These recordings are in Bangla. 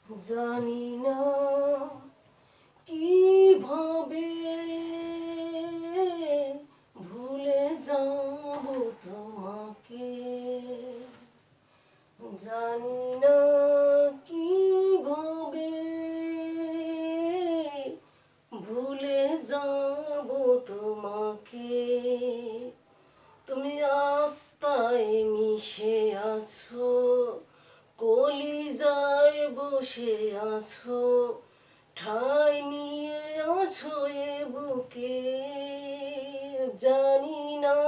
জানি না কিভাবে ভুলে যাব তোমাকে, জানি না কিভাবে ভুলে যাব তোমাকে। তুমি আত্মায় মিশে আছো, কলিজায় বসে আছো, ঠাই নিয়ে আছো এ বুকে। জানি না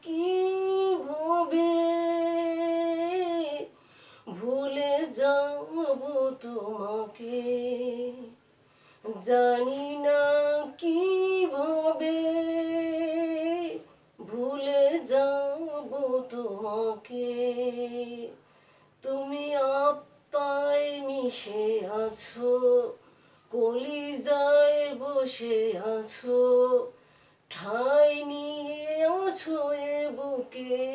কিভাবে ভুলে যাব তোমাকে, জানি না কিভাবে ভুলে যাব তোমাকে। তুমি আত্মায় মিশে আছো, কলিজায় বসে আছো, ঠাই নিয়ে আছো এ বুকে।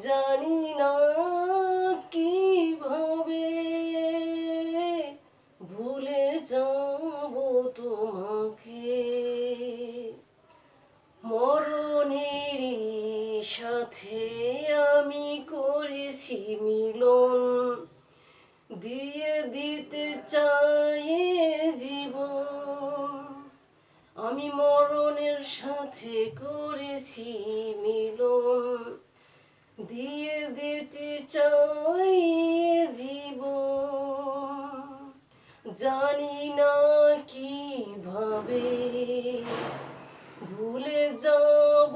জানি না কিভাবে ভুলে যাব তোমাকে। মরণের সাথে আমি করেছি মিলন, দিয়ে দিতে চাই জীবন। আমি মরণের সাথে করেছি মিলন, দিয়ে দিতে চাই জীবন। জানি না কিভাবে ভুলে যাব